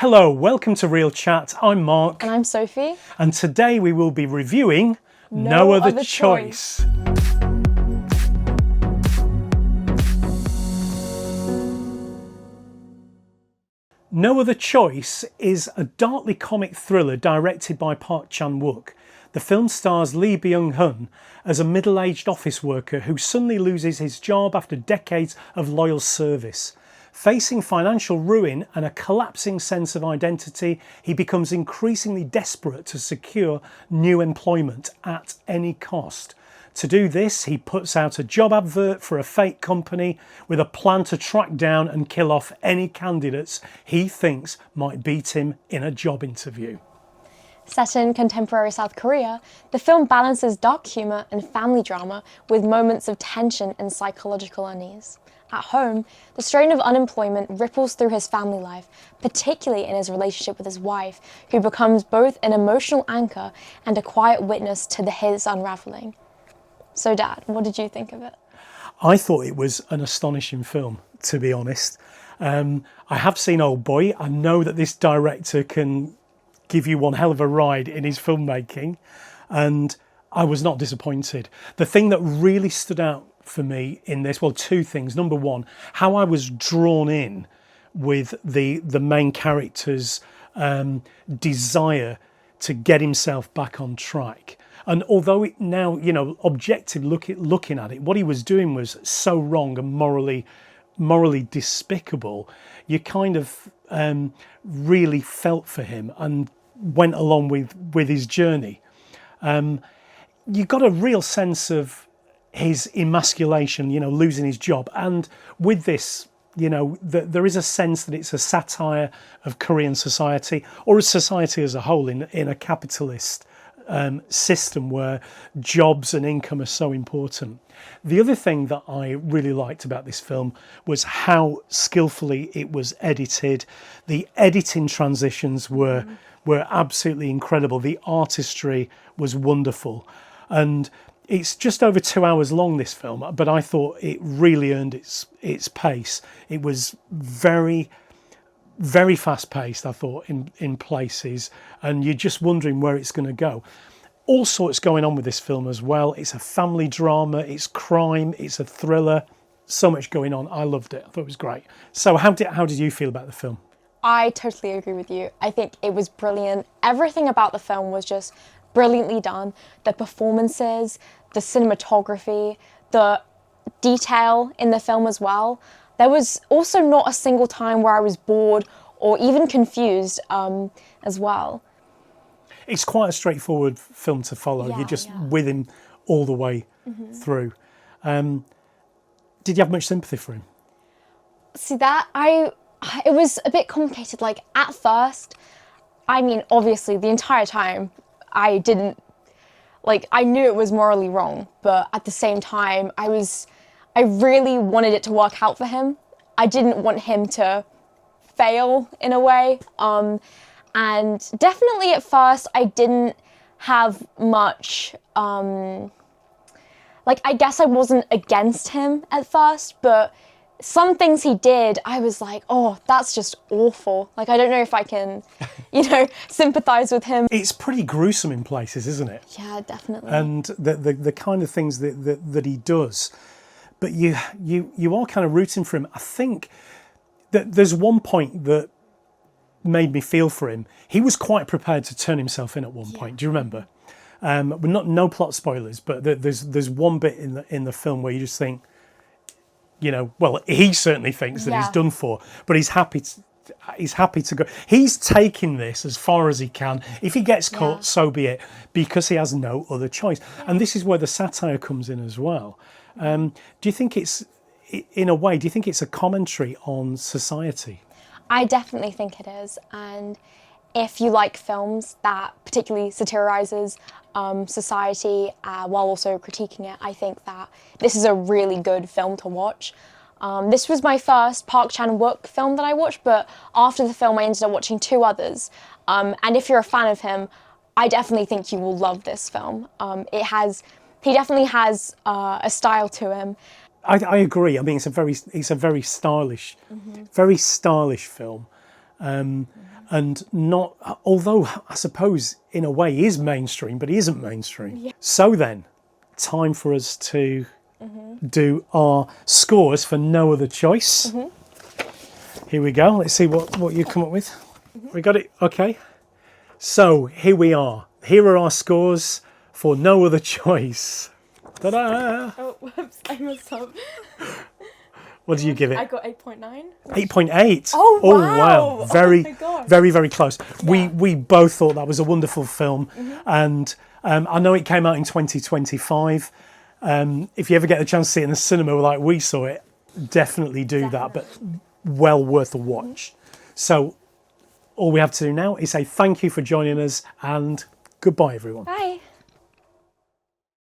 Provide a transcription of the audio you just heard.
Hello, welcome to Real Chat. I'm Mark. And I'm Sophie. And today we will be reviewing No Other Choice. No Other Choice is a darkly comic thriller directed by Park Chan-wook. The film stars Lee Byung-hun as a middle-aged office worker who suddenly loses his job after decades of loyal service. Facing financial ruin and a collapsing sense of identity, he becomes increasingly desperate to secure new employment at any cost. To do this, he puts out a job advert for a fake company with a plan to track down and kill off any candidates he thinks might beat him in a job interview. Set in contemporary South Korea, the film balances dark humour and family drama with moments of tension and psychological unease. At home, the strain of unemployment ripples through his family life, particularly in his relationship with his wife, who becomes both an emotional anchor and a quiet witness to his unravelling. So, Dad, what did you think of it? I thought it was an astonishing film, to be honest. I have seen Old Boy. I know that this director can give you one hell of a ride in his filmmaking, and I was not disappointed. The thing that really stood out for me in this, well, two things. Number one, how I was drawn in with the main character's desire to get himself back on track. And although it now, objective looking at it, what he was doing was so wrong and morally despicable, you kind of really felt for him and went along with his journey. You got a real sense of his emasculation, losing his job. And with this, there is a sense that it's a satire of Korean society, or a society as a whole in a capitalist system where jobs and income are so important. The other thing that I really liked about this film was how skillfully it was edited. The editing transitions were absolutely incredible. The artistry was wonderful. And it's just over 2 hours long, this film, but I thought it really earned its pace. It was very, very fast-paced, I thought, in places, and you're just wondering where it's going to go. All sorts going on with this film as well. It's a family drama, it's crime, it's a thriller. So much going on. I loved it. I thought it was great. So how did you feel about the film? I totally agree with you. I think it was brilliant. Everything about the film was just brilliantly done. The performances, the cinematography, the detail in the film as well. There was also not a single time where I was bored or even confused as well. It's quite a straightforward film to follow. You're just with him all the way through. Did you have much sympathy for him? See, it was a bit complicated. Like, at first, obviously the entire time I knew it was morally wrong, but at the same time, I really wanted it to work out for him. I didn't want him to fail in a way. And definitely at first, I didn't have much, I guess I wasn't against him at first, but some things he did, I was like, oh, that's just awful. Like, I don't know if I can, sympathise with him. It's pretty gruesome in places, isn't it? Yeah, definitely. And the kind of things that he does. But you are kind of rooting for him. I think that there's one point that made me feel for him. He was quite prepared to turn himself in at one point. Do you remember? No plot spoilers, but there's one bit in the film where you just think, he certainly thinks that he's done for, but he's happy to go. He's taking this as far as he can. If he gets caught, so be it, because he has no other choice. And this is where the satire comes in as well. Do you think it's a commentary on society? I definitely think it is. And if you like films that particularly satirises society while also critiquing it, I think that this is a really good film to watch. This was my first Park Chan-wook film that I watched, but after the film I ended up watching 2 others. And if you're a fan of him, I definitely think you will love this film. He definitely has a style to him. I agree. It's a very stylish, very stylish film. and not, although I suppose in a way is mainstream, but he isn't mainstream. Yeah. So then, time for us to do our scores for No Other Choice. Here we go. Let's see what you come up with. We got it. Okay. So here we are. Here are our scores for No Other Choice. Ta-da! Oh, whoops, I messed up. What did you give it? I got 8.9. 8.8. Oh, wow. Wow. Very, Oh my God. very, very close. Yeah. We both thought that was a wonderful film. And I know it came out in 2025. If you ever get the chance to see it in the cinema like we saw it, definitely do that. But well worth a watch. So all we have to do now is say thank you for joining us and goodbye, everyone. Bye.